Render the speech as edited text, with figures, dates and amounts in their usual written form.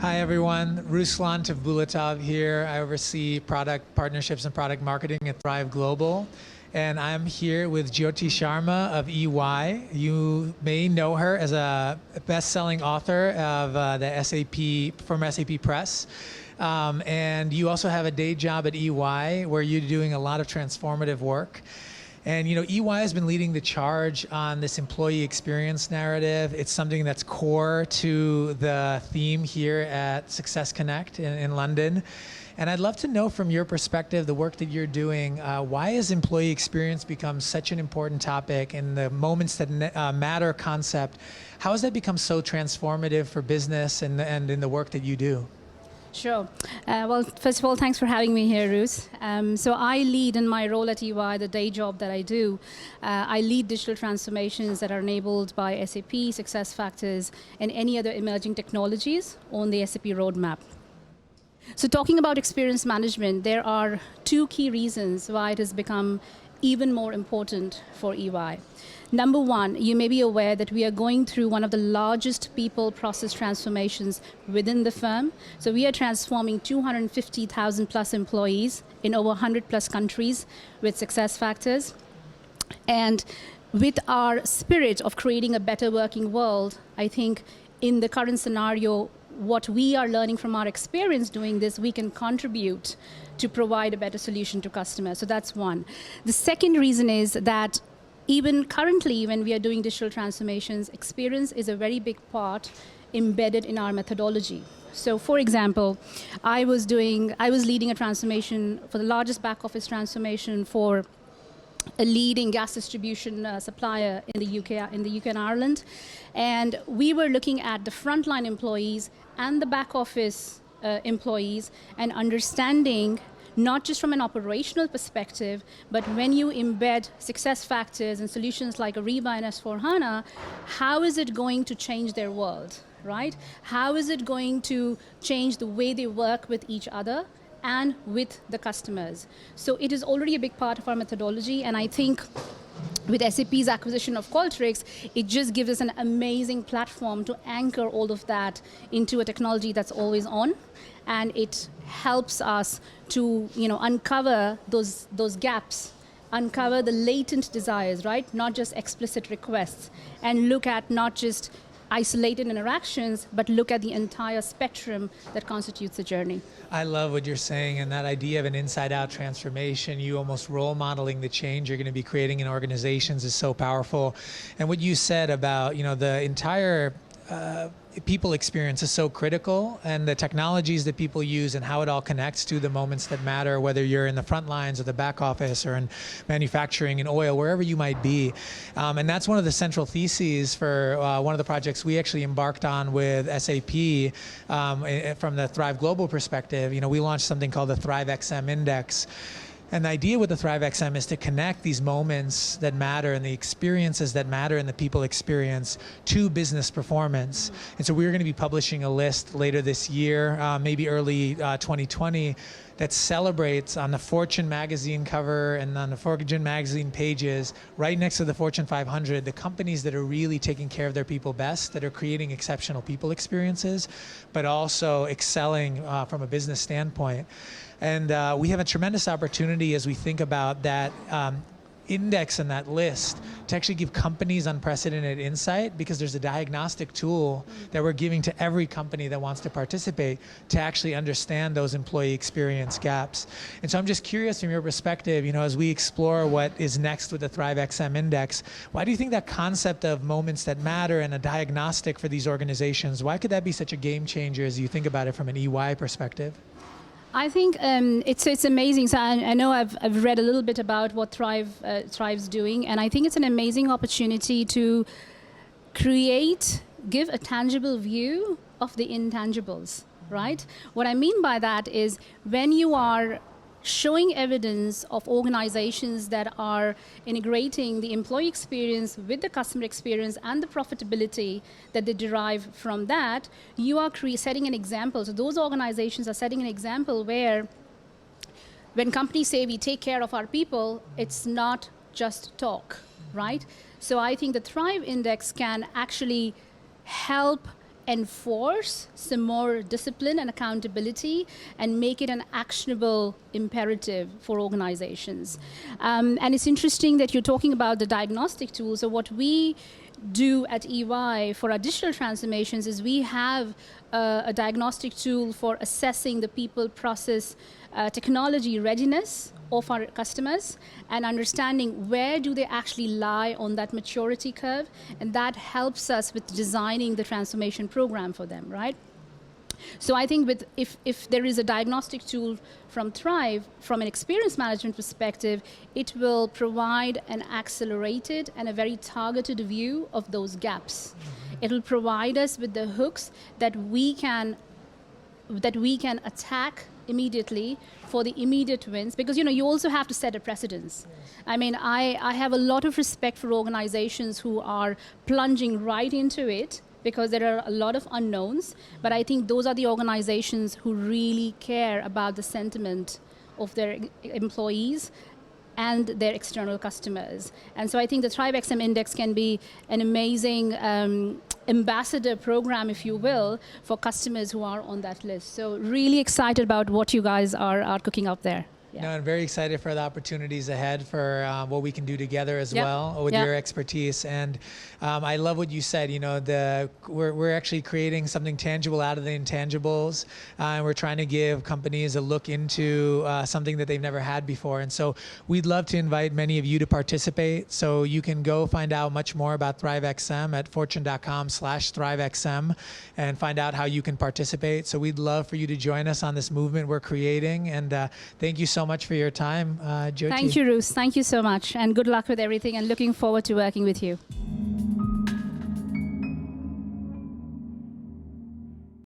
Hi everyone, Ruslan Tovbulatov here. I oversee product partnerships and product marketing at Thrive Global. And I'm here with Jyoti Sharma of EY. You may know her as a best-selling author of the SAP, from SAP Press. And you also have a day job at EY where you're doing a lot of transformative work. And you know, EY has been leading the charge on this employee experience narrative. It's something that's core to the theme here at Success Connect in London. And I'd love to know from your perspective, the work that you're doing, why has employee experience become such an important topic, and the moments that matter concept, how has that become so transformative for business and in the work that you do? Sure. Well, first of all, thanks for having me here, Ruth. So I lead in my role at EY, the day job that I do. I lead digital transformations that are enabled by SAP, SuccessFactors, and any other emerging technologies on the SAP roadmap. So talking about experience management, there are two key reasons why it has become even more important for EY. Number one, you may be aware that we are going through one of the largest people process transformations within the firm. So we are transforming 250,000 plus employees in over 100 plus countries with SuccessFactors. And with our spirit of creating a better working world, I think in the current scenario, what we are learning from our experience doing this, we can contribute to provide a better solution to customers. So that's one. The second reason is that even currently, when we are doing digital transformations, experience is a very big part embedded in our methodology. So for example, I was leading a transformation for the largest back office transformation for a leading gas distribution supplier in the UK and Ireland. And we were looking at the frontline employees and the back office employees and understanding not just from an operational perspective, but when you embed success factors and solutions like Ariba and S4HANA, how is it going to change their world, right? How is it going to change the way they work with each other and with the customers? So it is already a big part of our methodology, and I think with SAP's acquisition of Qualtrics, it just gives us an amazing platform to anchor all of that into a technology that's always on, and it helps us to uncover those gaps, uncover the latent desires, right? Not just explicit requests, and look at not just isolated interactions, but look at the entire spectrum that constitutes the journey. I love what you're saying, and that idea of an inside-out transformation, you almost role modeling the change you're going to be creating in organizations is so powerful. And what you said about the entire people experience is so critical, and the technologies that people use and how it all connects to the moments that matter, whether you're in the front lines or the back office or in manufacturing and oil, wherever you might be. And that's one of the central theses for one of the projects we actually embarked on with SAP from the Thrive Global perspective. We launched something called the Thrive XM Index. And the idea with the Thrive XM is to connect these moments that matter and the experiences that matter in the people experience to business performance. And so we're going to be publishing a list later this year, maybe early 2020, that celebrates on the Fortune magazine cover and on the Fortune magazine pages, right next to the Fortune 500, the companies that are really taking care of their people best, that are creating exceptional people experiences, but also excelling from a business standpoint. And we have a tremendous opportunity as we think about that index and that list to actually give companies unprecedented insight, because there's a diagnostic tool that we're giving to every company that wants to participate to actually understand those employee experience gaps. And so I'm just curious from your perspective, as we explore what is next with the Thrive XM Index, why do you think that concept of moments that matter and a diagnostic for these organizations, why could that be such a game changer as you think about it from an EY perspective? I think it's amazing. So I know I've read a little bit about what Thrive's doing, and I think it's an amazing opportunity to give a tangible view of the intangibles, right? What I mean by that is when you are showing evidence of organizations that are integrating the employee experience with the customer experience and the profitability that they derive from that, you are setting an example. So those organizations are setting an example where when companies say we take care of our people, it's not just talk, right? So I think the Thrive Index can actually help enforce some more discipline and accountability and make it an actionable imperative for organizations. And it's interesting that you're talking about the diagnostic tools. So what we do at EY for our digital transformations is we have a diagnostic tool for assessing the people, process, technology readiness of our customers and understanding where do they actually lie on that maturity curve, and that helps us with designing the transformation program for them, right? So I think if there is a diagnostic tool from Thrive, from an experience management perspective, it will provide an accelerated and a very targeted view of those gaps. It'll provide us with the hooks that we can attack immediately for the immediate wins, because you also have to set a precedence. I mean, I have a lot of respect for organizations who are plunging right into it, because there are a lot of unknowns, but I think those are the organizations who really care about the sentiment of their employees and their external customers. And so I think the Thrive XM Index can be an amazing ambassador program, if you will, for customers who are on that list. So really excited about what you guys are cooking up there. Yeah. No, I'm very excited for the opportunities ahead for what we can do together as well with your expertise. And I love what you said. We're actually creating something tangible out of the intangibles, and we're trying to give companies a look into something that they've never had before. And so we'd love to invite many of you to participate. So you can go find out much more about ThriveXM at fortune.com/ThriveXM and find out how you can participate. So we'd love for you to join us on this movement we're creating. And thank you so much for your time, Jyoti. Thank you, Ruth. Thank you so much. And good luck with everything, and looking forward to working with you.